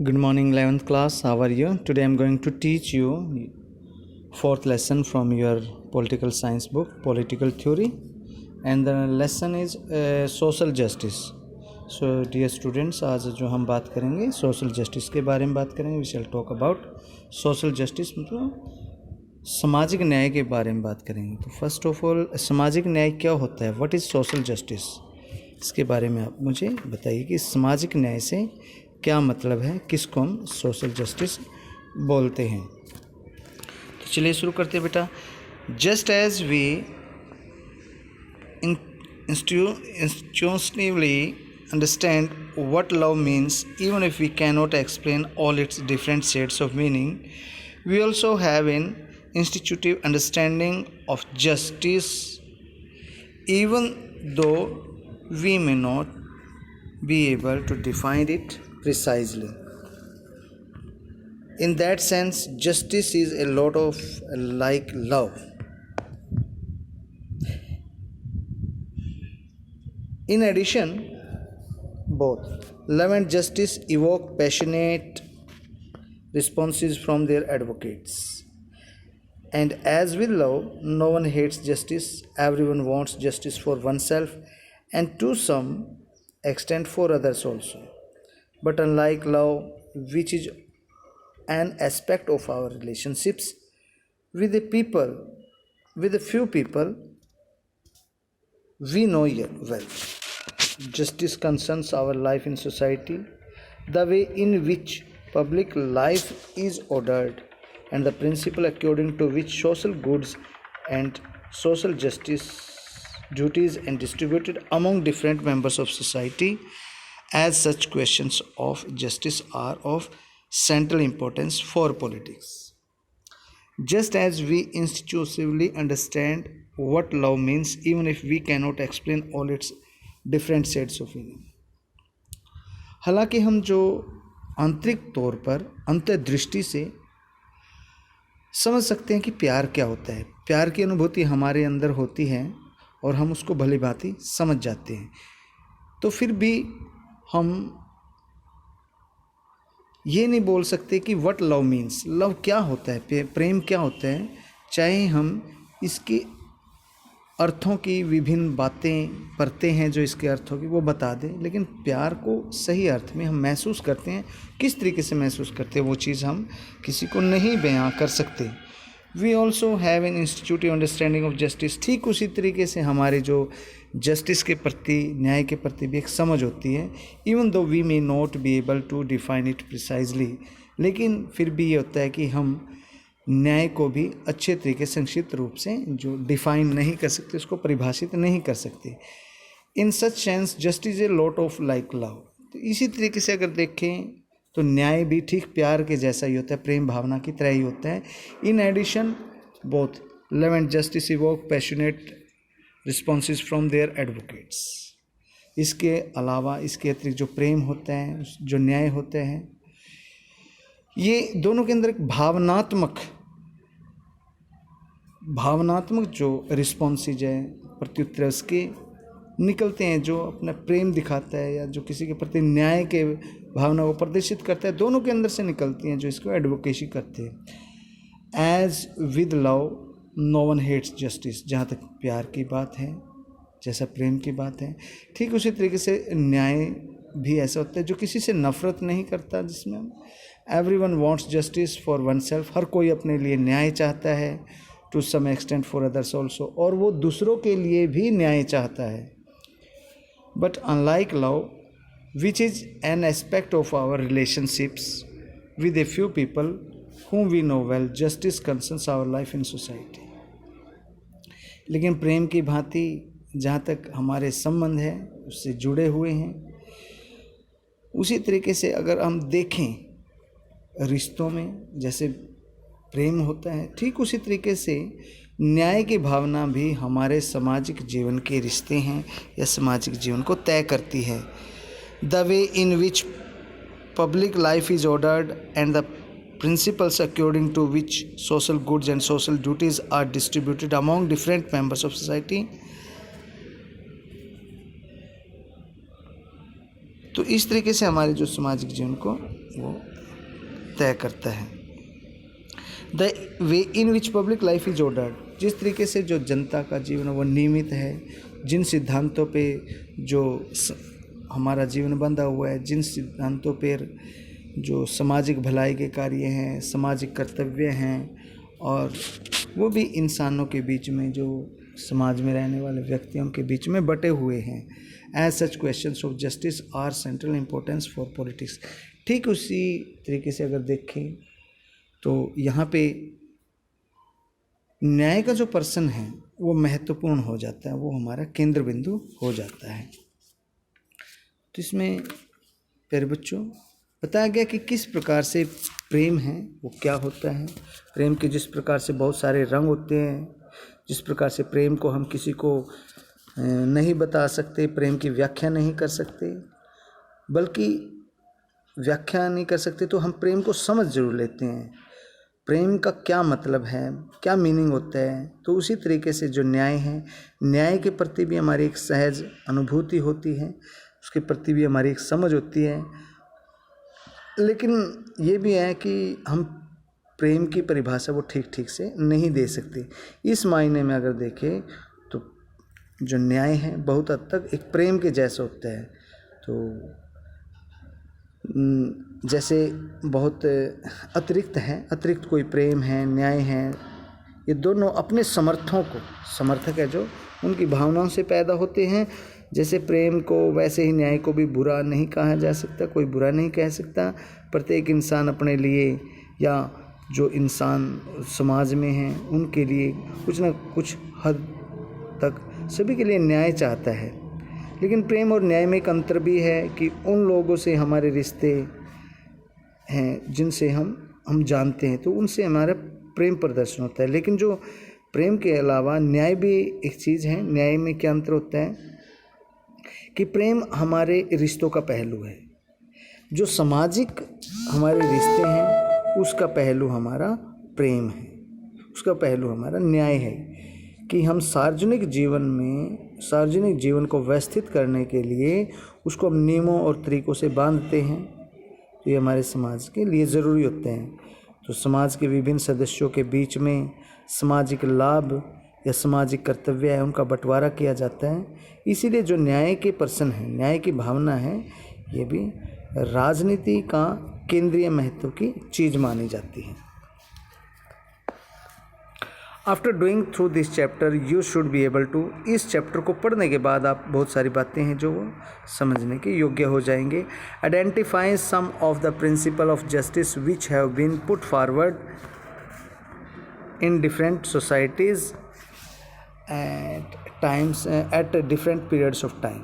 Good morning, 11th class. How are you? Today I'm going to teach you fourth lesson from your political science book, Political Theory, and the lesson is social justice. So dear students, आज जो हम बात करेंगे social justice के बारे में बात करेंगे. We shall talk about social justice, मतलब सामाजिक न्याय के बारे में बात करेंगे. तो फर्स्ट ऑफ ऑल, सामाजिक न्याय क्या होता है? What is social justice? इसके बारे में आप मुझे बताइए कि सामाजिक न्याय से क्या मतलब है, किसको हम सोशल जस्टिस बोलते हैं. तो चलिए शुरू करते हैं बेटा. Just as we institutionally understand what love means, even if we cannot explain all its different shades of meaning, we also have an instinctive understanding of justice, even though we may not be able to define it precisely. In that sense, justice is a lot of like love. In addition, both love and justice evoke passionate responses from their advocates. And as with love, no one hates justice. Everyone wants justice for oneself and to some extent for others also. But unlike love, which is an aspect of our relationships with the people, with a few people we know well, justice concerns our life in society, the way in which public life is ordered, and the principle according to which social goods and social justice duties are distributed among different members of society. As such, questions of justice are of central importance for politics. Just as we intuitively understand what love means, even if we cannot explain all its different shades of meaning. हालांकि हम जो आंतरिक तौर पर अंतर्दृष्टि से समझ सकते हैं कि प्यार क्या होता है, प्यार की अनुभूति हमारे अंदर होती है और हम उसको भली भांति समझ जाते हैं, तो फिर भी हम ये नहीं बोल सकते कि व्हाट लव मीन्स, लव क्या होता है, प्रेम क्या होता है. चाहे हम इसके अर्थों की विभिन्न बातें पढ़ते हैं जो इसके अर्थों की वो बता दें, लेकिन प्यार को सही अर्थ में हम महसूस करते हैं. किस तरीके से महसूस करते हैं वो चीज़ हम किसी को नहीं बयां कर सकते. We also have an intuitive understanding of justice. ठीक उसी तरीके से हमारे जो जस्टिस के प्रति, न्याय के प्रति भी एक समझ होती है. Even though we may not be able to define it precisely, लेकिन फिर भी ये होता है कि हम न्याय को भी अच्छे तरीके संक्षिप्त रूप से जो डिफाइन नहीं कर सकते, उसको परिभाषित नहीं कर सकते. In such sense justice a lot of like love. तो इसी तरीके से अगर देखें तो न्याय भी ठीक प्यार के जैसा ही होता है, प्रेम भावना की तरह ही होता है. In addition, both love and justice evoke passionate responses from their advocates. इसके अलावा, इसके अतिरिक्त जो प्रेम होता है, जो न्याय होते हैं, ये दोनों के अंदर एक भावनात्मक जो रिस्पॉन्सेज है, प्रत्युत्तर उसके निकलते हैं, जो अपना प्रेम दिखाता है या जो किसी के प्रति न्याय के भावना को प्रदर्शित करता है, दोनों के अंदर से निकलती हैं जो इसको एडवोकेसी करते हैं. As with love no one hates justice. जहाँ तक प्यार की बात है, जैसा प्रेम की बात है, ठीक उसी तरीके से न्याय भी ऐसा होता है जो किसी से नफरत नहीं करता, जिसमें everyone wants justice for oneself. हर कोई अपने लिए न्याय चाहता है, to some extent for others also, और वो दूसरों के लिए भी न्याय चाहता है. But unlike love, which is an aspect of our relationships with a few people whom we know well, justice concerns our life in society. लेकिन प्रेम की भांति जहाँ तक हमारे संबंध है उससे जुड़े हुए हैं, उसी तरीके से अगर हम देखें रिश्तों में जैसे प्रेम होता है, ठीक उसी तरीके से न्याय की भावना भी हमारे सामाजिक जीवन के रिश्ते हैं या सामाजिक जीवन को तय करती है. The way in which public life is ordered and the principles according to which social goods and social duties are distributed among different members of society. तो इस तरीके से हमारे जो सामाजिक जीवन को वो तय करता है। The way in which public life is ordered, जिस तरीके से जो जनता का जीवन वो नियमित है, जिन सिद्धांतों पे जो हमारा जीवन बंधा हुआ है, जिन सिद्धांतों पर जो सामाजिक भलाई के कार्य हैं, सामाजिक कर्तव्य हैं, और वो भी इंसानों के बीच में, जो समाज में रहने वाले व्यक्तियों के बीच में बटे हुए हैं। As such questions of justice are central importance for politics. ठीक उसी तरीके से अगर देखें तो यहाँ पे न्याय का जो पर्सन है वो महत्वपूर्ण हो जाता है, वो हमारा केंद्र बिंदु हो जाता है। तो इसमें प्यारे बच्चों बताया गया कि किस प्रकार से प्रेम है वो क्या होता है। प्रेम के जिस प्रकार से बहुत सारे रंग होते हैं, जिस प्रकार से प्रेम को हम किसी को नहीं बता सकते, प्रेम की व्याख्या नहीं कर सकते, बल्कि व्याख्या नहीं कर सकते तो हम प्रेम को समझ जरूर लेते हैं, प्रेम का क्या मतलब है, क्या मीनिंग होता है। तो उसी तरीके से जो न्याय है, न्याय के प्रति भी हमारी एक सहज अनुभूति होती है, उसके प्रति भी हमारी एक समझ होती है। लेकिन ये भी है कि हम प्रेम की परिभाषा वो ठीक से नहीं दे सकते। इस मायने में अगर देखें तो जो न्याय है बहुत हद तक एक प्रेम के जैसा होता है। तो जैसे बहुत अतिरिक्त है, अतिरिक्त कोई प्रेम है, न्याय है, ये दोनों अपने समर्थक है जो उनकी भावनाओं से पैदा होते हैं। जैसे प्रेम को वैसे ही न्याय को भी बुरा नहीं कहा जा सकता, कोई बुरा नहीं कह सकता। प्रत्येक इंसान अपने लिए या जो इंसान समाज में हैं उनके लिए कुछ ना कुछ हद तक सभी के लिए न्याय चाहता है। लेकिन प्रेम और न्याय में एक अंतर भी है कि उन लोगों से हमारे रिश्ते हैं जिनसे हम जानते हैं, तो उनसे हमारा प्रेम प्रदर्शन होता है। लेकिन जो प्रेम के अलावा न्याय भी एक चीज़ है। न्याय में क्या अंतर होता है कि प्रेम हमारे रिश्तों का पहलू है, जो सामाजिक हमारे रिश्ते हैं उसका पहलू हमारा प्रेम है, उसका पहलू हमारा न्याय है कि हम सार्वजनिक जीवन को व्यवस्थित करने के लिए उसको हम नियमों और तरीक़ों से बांधते हैं। तो ये हमारे समाज के लिए ज़रूरी होते हैं। तो समाज के विभिन्न सदस्यों के बीच में सामाजिक लाभ या सामाजिक कर्तव्य है उनका बंटवारा किया जाता है। इसीलिए जो न्याय के पर्सन है, न्याय की भावना है, ये भी राजनीति का केंद्रीय महत्व की चीज़ मानी जाती है। After doing through this chapter you should be able to, इस चैप्टर को पढ़ने के बाद आप बहुत सारी बातें हैं जो वो समझने के योग्य हो जाएंगे। Identify some of the principle of justice which have been put forward in different societies at different periods of time.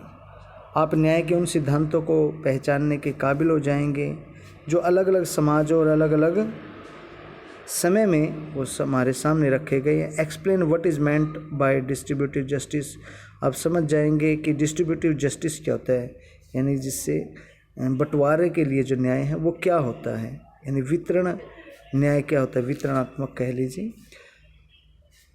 आप न्याय के उन सिद्धांतों को पहचानने के काबिल हो जाएंगे जो अलग अलग समाजों और अलग अलग समय में वो हमारे सामने रखे गए हैं। Explain what is meant by distributive justice, आप समझ जाएंगे कि डिस्ट्रीब्यूटिव जस्टिस क्या होता है, यानी जिससे बंटवारे के लिए जो न्याय है वो क्या होता है, यानी वितरण न्याय क्या होता है, वितरणात्मक कह लीजिए।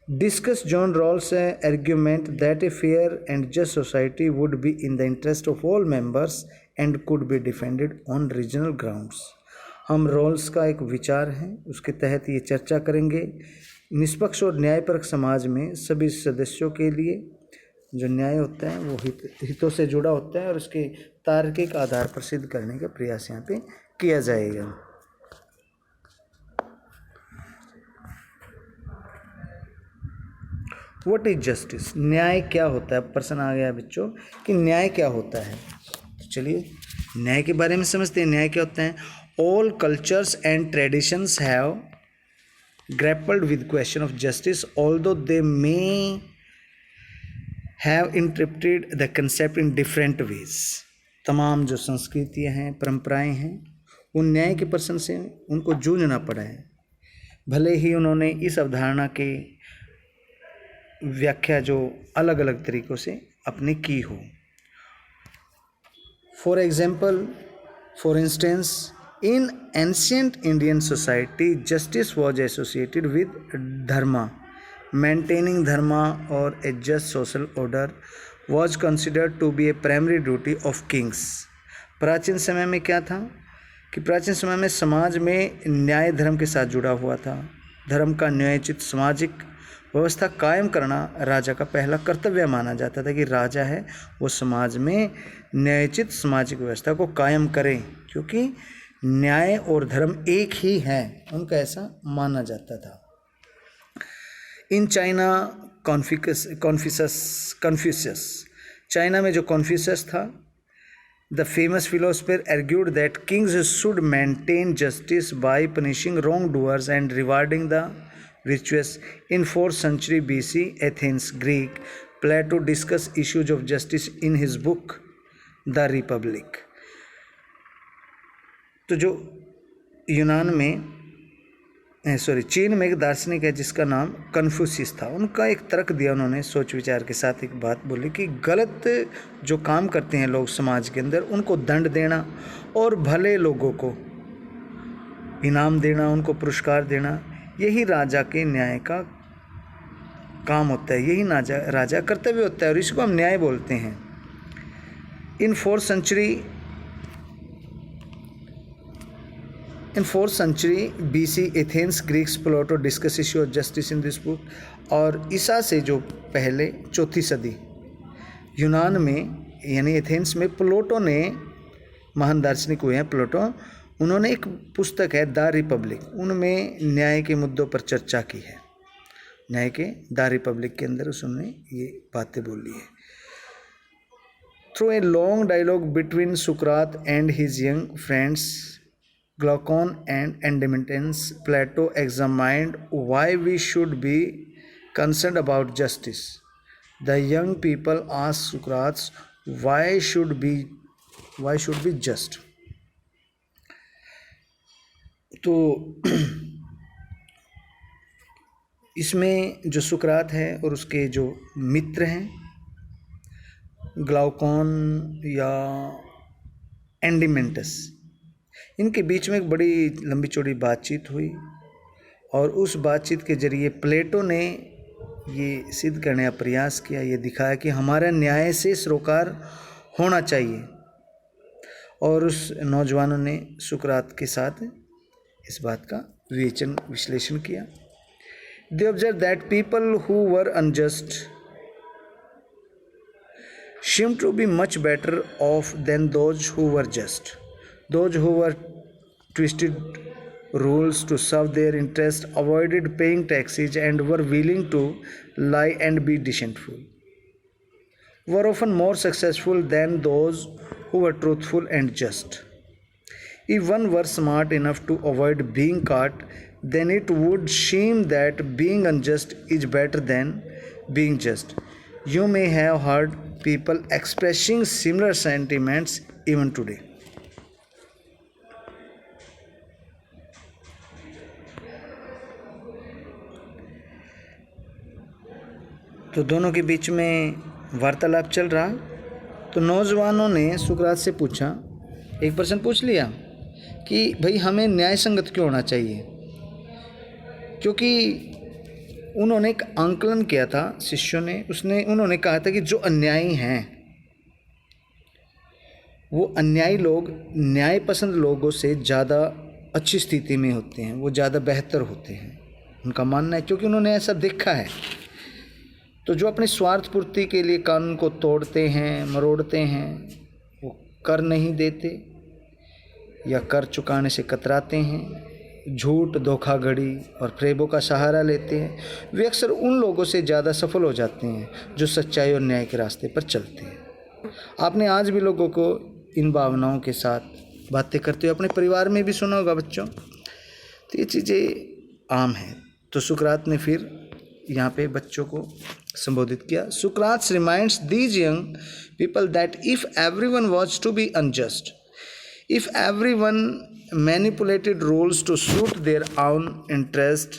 Discuss John Rawls argument that a fair and just society would be in the interest of all members and could be defended on regional grounds. हम रॉल्स का एक विचार है, उसके तहत ये चर्चा करेंगे। निष्पक्ष और न्यायपरक समाज में सभी सदस्यों के लिए जो न्याय होता है वो हितों से जुड़ा होता है और उसके तार्किक आधार पर सिद्ध करने का प्रयास यहाँ पे किया जाएगा। व्हाट इज जस्टिस, न्याय क्या होता है। प्रश्न आ गया बच्चों कि न्याय क्या होता है। तो चलिए न्याय के बारे में समझते हैं। न्याय क्या होता है। All cultures and traditions have grappled with question of justice, although they may have interpreted the concept in different ways. तमाम जो संस्कृतियाँ हैं, परंपराएं हैं, उन न्याय के प्रश्न से उनको जूझना पड़ा है, भले ही उन्होंने इस अवधारणा के व्याख्या जो अलग अलग तरीक़ों से अपनी की हो। For instance, in ancient Indian society, justice was associated with dharma. Maintaining dharma or a just social order was considered to be a primary duty of kings. प्राचीन समय में क्या था कि प्राचीन समय में समाज में न्याय धर्म के साथ जुड़ा हुआ था। धर्म का न्यायोचित सामाजिक व्यवस्था कायम करना राजा का पहला कर्तव्य माना जाता था कि राजा है वो समाज में न्यायोचित सामाजिक व्यवस्था को कायम करें, क्योंकि न्याय और धर्म एक ही है, उनका ऐसा माना जाता था। इन चाइना कॉन्फ्यूशियस, चाइना में जो कॉन्फ्यूशियस था, the famous philosopher argued that kings should maintain justice by punishing wrongdoers and rewarding the virtuous. In 4th century BC Athens, Greek, Plato discussed issues of justice in his book The Republic. तो जो यूनान में चीन में एक दार्शनिक है जिसका नाम कन्फ्यूशियस था, उनका एक तर्क दिया उन्होंने, सोच विचार के साथ एक बात बोली कि गलत जो काम करते हैं लोग समाज के अंदर उनको दंड देना और भले लोगों को इनाम देना, उनको पुरस्कार देना, यही राजा के न्याय का काम होता है, यही राजा कर्तव्य होता है और इसको हम न्याय बोलते हैं। इन 4th century BC Athens, Greeks, Plato discuss issue of justice in this book. और ईसा से जो पहले 4th सदी यूनान में यानी एथेंस में प्लेटो ने, महान दार्शनिक हुए हैं प्लेटो, उन्होंने एक पुस्तक है द रिपब्लिक, उनमें न्याय के मुद्दों पर चर्चा की है। न्याय के द रिपब्लिक के अंदर उसने ये बातें बोली है। Through a long dialogue between सुकरात and his young friends Glaucon and Epimetheus, Plato examined why we should be concerned about justice. The young people asked Socrates, why should be just? तो इसमें जो सुकरात है और उसके जो मित्र हैं ग्लाउकॉन या एंडिमेंटस, इनके बीच में एक बड़ी लंबी चौड़ी बातचीत हुई और उस बातचीत के जरिए प्लेटो ने ये सिद्ध करने का प्रयास किया, ये दिखाया कि हमारा न्याय से सरोकार होना चाहिए। और उस नौजवानों ने सुकरात के साथ इस बात का विश्लेषण किया। They observe that people who were unjust seemed to be much better off than those who were just. Those who were twisted rules to serve their interest, avoided paying taxes, and were willing to lie and be deceitful, were often more successful than those who were truthful and just. If one were smart enough to avoid being caught, then it would seem that being unjust is better than being just. You may have heard people expressing similar sentiments even today. तो दोनों के बीच में वार्तालाप चल रहा, तो नौजवानों ने सुकरात से पूछा, एक प्रश्न पूछ लिया कि भाई हमें न्याय संगत क्यों होना चाहिए, क्योंकि उन्होंने एक आंकलन किया था शिष्यों ने, उन्होंने कहा था कि जो अन्यायी हैं वो अन्यायी लोग न्याय पसंद लोगों से ज़्यादा अच्छी स्थिति में होते हैं, वो ज़्यादा बेहतर होते हैं, उनका मानना है, क्योंकि उन्होंने ऐसा देखा है। तो जो अपनी स्वार्थ पूर्ति के लिए कानून को तोड़ते हैं, मरोड़ते हैं, वो कर नहीं देते या कर चुकाने से कतराते हैं, झूठ, धोखाधड़ी और फ्रेबों का सहारा लेते हैं, वे अक्सर उन लोगों से ज़्यादा सफल हो जाते हैं जो सच्चाई और न्याय के रास्ते पर चलते हैं। आपने आज भी लोगों को इन भावनाओं के साथ बातें करते हुए अपने परिवार में भी सुना होगा बच्चों, तो ये चीज़ें आम हैं। तो सुकरात ने फिर यहाँ पे बच्चों को संबोधित किया। सुकरात reminds these young people that if everyone was to be unjust, if everyone manipulated rules to suit their own interest,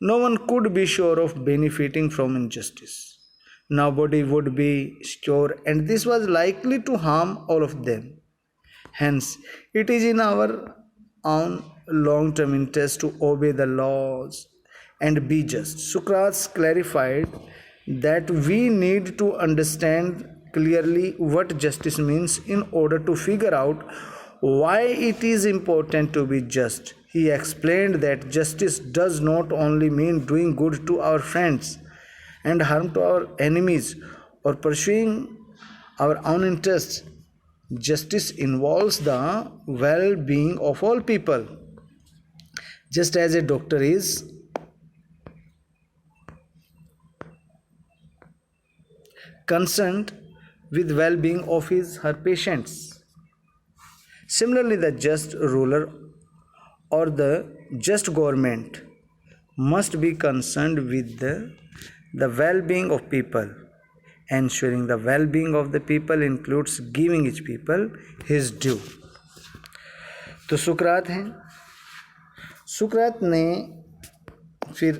no one could be sure of benefiting from injustice. Nobody would be secure, and this was likely to harm all of them. Hence, it is in our own long-term interest to obey the laws and be just. Socrates clarified that we need to understand clearly what justice means in order to figure out why it is important to be just. He explained that justice does not only mean doing good to our friends and harm to our enemies or pursuing our own interests. Justice involves the well-being of all people. Just as a doctor is concerned with well-being of her patients, similarly the just ruler or the just government must be concerned with the well-being of people. Ensuring the well-being of the people includes giving each people his due. तो सुकरात हैं। सुकरात ने फिर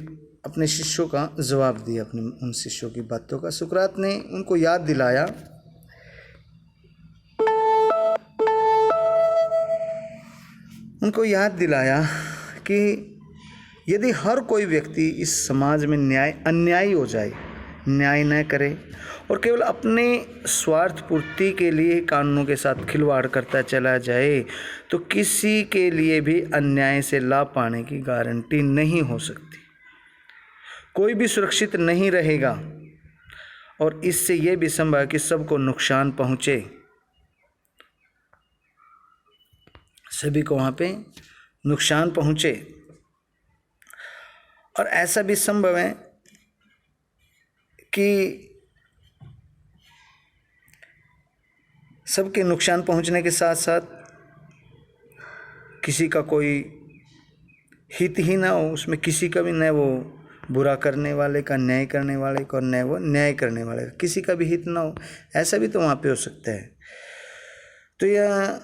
अपने शिष्यों का जवाब दिया, अपने उन शिष्यों की बातों का। सुकरात ने उनको याद दिलाया कि यदि हर कोई व्यक्ति इस समाज में अन्यायी हो जाए, न्याय न करे और केवल अपने स्वार्थ पूर्ति के लिए कानूनों के साथ खिलवाड़ करता चला जाए, तो किसी के लिए भी अन्याय से लाभ पाने की गारंटी नहीं हो सकती। कोई भी सुरक्षित नहीं रहेगा और इससे यह भी संभव है कि सबको नुकसान पहुंचे, सभी को वहाँ पे नुकसान पहुंचे। और ऐसा भी संभव है कि सबके नुकसान पहुंचने के साथ साथ किसी का कोई हित ही ना हो, उसमें किसी का भी न वो बुरा करने वाले का, न्याय करने वाले का, और न वो न्याय करने वाले का, किसी का भी हित ना हो। ऐसा भी तो वहाँ पे हो सकता है। तो यह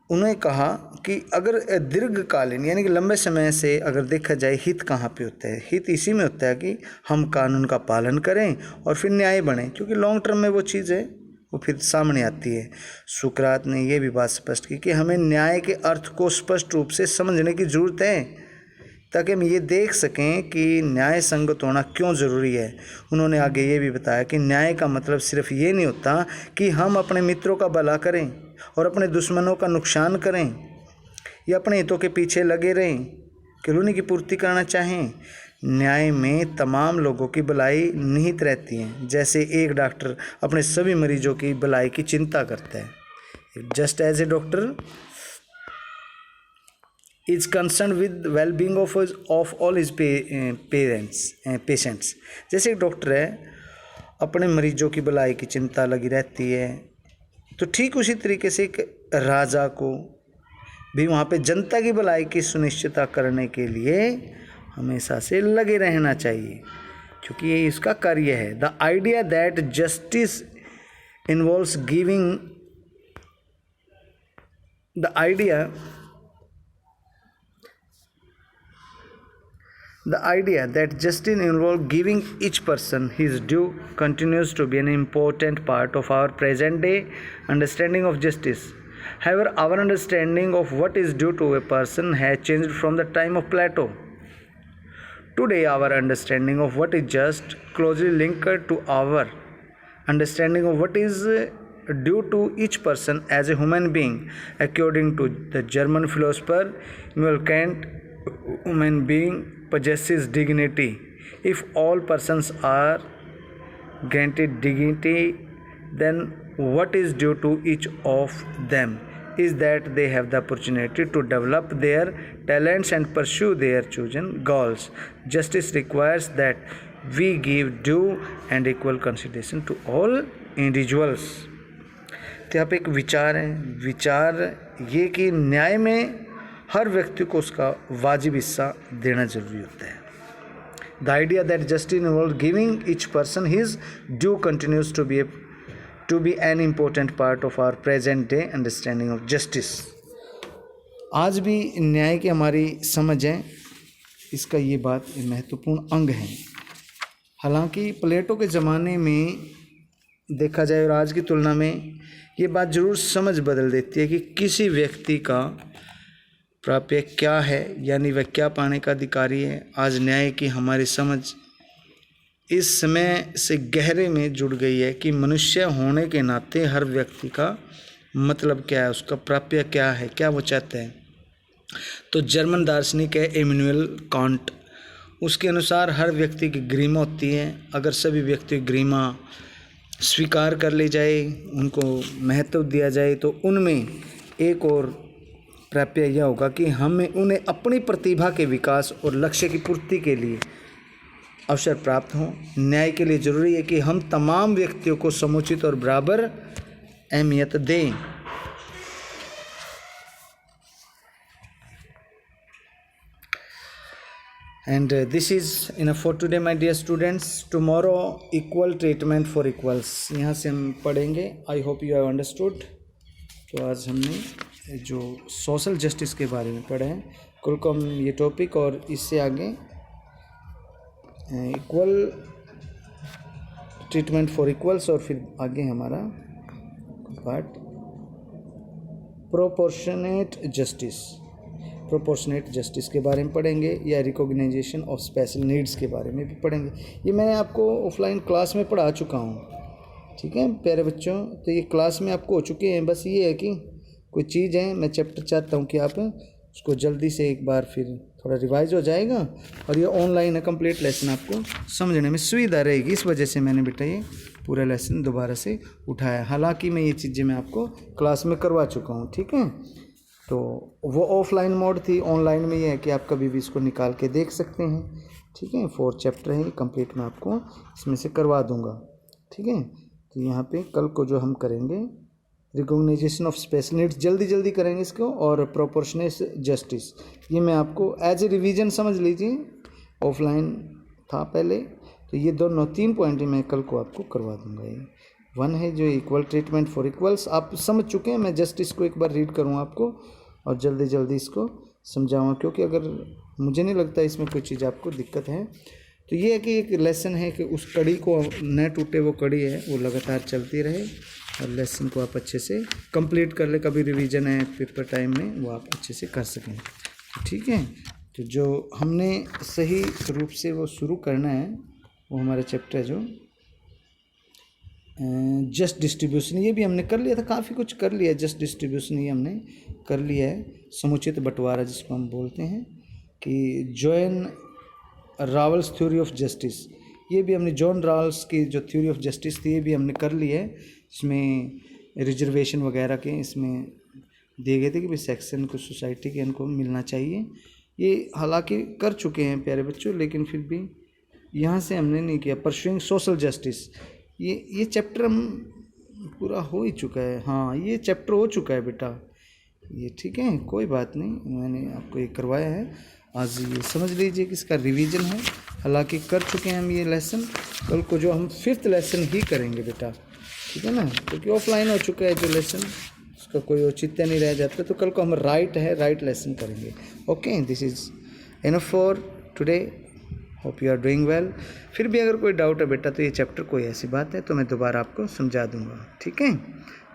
उन्होंने कहा कि अगर दीर्घकालीन यानी कि लंबे समय से अगर देखा जाए, हित कहाँ पे होता है? हित इसी में होता है कि हम कानून का पालन करें और फिर न्याय बने, क्योंकि लॉन्ग टर्म में वो चीज़ है वो फिर सामने आती है। सुकरात ने यह भी बात स्पष्ट की कि हमें न्याय के अर्थ को स्पष्ट रूप से समझने की ज़रूरत है, ताकि हम ये देख सकें कि न्याय संगत होना क्यों ज़रूरी है। उन्होंने आगे ये भी बताया कि न्याय का मतलब सिर्फ ये नहीं होता कि हम अपने मित्रों का भला करें और अपने दुश्मनों का नुकसान करें या अपने हितों के पीछे लगे रहें कि उन्हीं की पूर्ति करना चाहें। न्याय में तमाम लोगों की भलाई निहित रहती है, जैसे एक डॉक्टर अपने सभी मरीजों की भलाई की चिंता करता है। Just as a doctor is concerned with well-being of all his patients। जैसे एक डॉक्टर है, अपने मरीजों की भलाई की चिंता लगी रहती है, तो ठीक उसी तरीके से एक राजा को भी वहाँ पे जनता की भलाई की सुनिश्चितता करने के लिए हमेशा से लगे रहना चाहिए, क्योंकि ये इसका कार्य है। The idea that justice involves giving The idea that justice involves giving each person his due continues to be an important part of our present-day understanding of justice. However, our understanding of what is due to a person has changed from the time of Plato. Today, our understanding of what is just closely linked to our understanding of what is due to each person as a human being. According to the German philosopher Immanuel Kant, human being possesses dignity. If all persons are granted dignity, then what is due to each of them is that they have the opportunity to develop their talents and pursue their chosen goals. Justice requires that we give due and equal consideration to all individuals. तो यहाँ पे एक विचार ये कि न्याय में हर व्यक्ति को उसका वाजिब हिस्सा देना जरूरी होता है। The idea that justice involves giving each person his due continues to be an important part of our present day understanding of justice. आज भी न्याय की हमारी समझ है, इसका ये बात महत्वपूर्ण अंग है। हालांकि प्लेटो के ज़माने में देखा जाए और आज की तुलना में ये बात ज़रूर समझ बदल देती है कि किसी व्यक्ति का प्राप्य क्या है, यानी वह क्या पाने का अधिकारी है। आज न्याय की हमारी समझ इस समय से गहरे में जुड़ गई है कि मनुष्य होने के नाते हर व्यक्ति का मतलब क्या है, उसका प्राप्य क्या है, क्या वो चाहते हैं। तो जर्मन दार्शनिक है इमैनुअल कांट, उसके अनुसार हर व्यक्ति की गरिमा होती है। अगर सभी व्यक्ति गरिमा स्वीकार कर ली जाए, उनको महत्व दिया जाए, तो उनमें एक और प्राप्य यह होगा कि हमें उन्हें अपनी प्रतिभा के विकास और लक्ष्य की पूर्ति के लिए अवसर प्राप्त हों। न्याय के लिए जरूरी है कि हम तमाम व्यक्तियों को समुचित और बराबर अहमियत दें। And this is enough for today, my dear students. Tomorrow, equal treatment for equals, यहाँ से हम पढ़ेंगे. I hope you have understood. तो आज हमने जो सोशल जस्टिस के बारे में पढ़ा है, कल को हम ये टॉपिक और इससे आगे इक्वल ट्रीटमेंट फॉर इक्वल्स, और फिर आगे हमारा पार्ट प्रोपोर्शनेट जस्टिस के बारे में पढ़ेंगे, या रिकॉग्नाइजेशन ऑफ स्पेशल नीड्स के बारे में भी पढ़ेंगे. ये मैंने आपको ऑफलाइन क्लास में पढ़ा चुका हूँ, ठीक है प्यारे बच्चों. तो ये क्लास में आपको हो चुके हैं. बस ये है कि कोई चीज़ है, मैं चैप्टर चाहता हूँ कि आप उसको जल्दी से एक बार फिर थोड़ा रिवाइज हो जाएगा, और ये ऑनलाइन है, कंप्लीट लेसन आपको समझने में सुविधा रहेगी. इस वजह से मैंने बेटा ये पूरा लेसन दोबारा से उठाया. हालांकि मैं ये चीज़ें मैं आपको क्लास में करवा चुका हूँ, ठीक है. तो वो ऑफलाइन मोड थी. ऑनलाइन में ये है कि आप कभी भी इसको निकाल के देख सकते हैं, ठीक है. 4 चैप्टर है कंप्लीट, मैं आपको इसमें से करवा दूंगा, ठीक है. तो यहाँ पे कल को जो हम करेंगे रिकॉग्नाइजेशन ऑफ स्पेशल नीड्स, जल्दी करेंगे इसको, और प्रोपोर्शनेट जस्टिस, ये मैं आपको एज ए रिवीजन समझ लीजिए. ऑफलाइन था पहले, तो ये दोनों 3 पॉइंट मैं कल को आपको करवा दूंगा. ये 1 है जो इक्वल ट्रीटमेंट फॉर इक्वल्स, आप समझ चुके हैं. मैं जस्ट इसको एक बार रीड करूँगा आपको और जल्दी इसको समझाऊँगा, क्योंकि अगर मुझे नहीं लगता इसमें कोई चीज़ आपको दिक्कत है. तो ये है कि एक लेसन है कि उस कड़ी को न टूटे, वो कड़ी है वो लगातार चलती रहे, और लेसन को आप अच्छे से कंप्लीट कर ले. कभी रिवीजन है पेपर टाइम में, वो आप अच्छे से कर सकें, ठीक है. तो जो हमने सही रूप से वो शुरू करना है, वो हमारा चैप्टर है जो जस्ट डिस्ट्रीब्यूशन, ये भी हमने कर लिया था. काफ़ी कुछ कर लिया. जस्ट डिस्ट्रीब्यूशन ये हमने कर लिया है. समुचित बंटवारा जिसको हम बोलते हैं, कि जॉन रावल्स थ्योरी ऑफ जस्टिस, ये भी हमने जॉन रावल्स की जो थ्योरी ऑफ जस्टिस थी, ये भी हमने कर ली है. इसमें रिजर्वेशन वगैरह के इसमें दिए गए थे कि भाई सेक्शन को सोसाइटी के इनको मिलना चाहिए. ये हालांकि कर चुके हैं प्यारे बच्चों, लेकिन फिर भी यहाँ से हमने नहीं किया. परस्यूइंग सोशल जस्टिस, ये चैप्टर हम पूरा हो ही चुका है. हाँ, ये चैप्टर हो चुका है बेटा, ये ठीक है, कोई बात नहीं, मैंने आपको ये करवाया है. आज ये समझ लीजिए कि इसका रिवीजन है. हालांकि कर चुके हैं हम ये लेसन. कल को जो हम 5th लेसन ही करेंगे बेटा, ठीक है ना, क्योंकि ऑफलाइन हो चुका है जो लेसन, उसका कोई औचित्य नहीं रह जाता. तो कल को हम राइट लेसन करेंगे. Okay, this is enough for today. Hope you are doing well. फिर भी अगर कोई डाउट है बेटा, तो ये चैप्टर कोई ऐसी बात है तो मैं दोबारा आपको समझा दूंगा, ठीक है.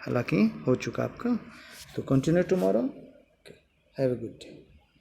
हालांकि हो चुका आपका. तो continue tomorrow. Have a good day.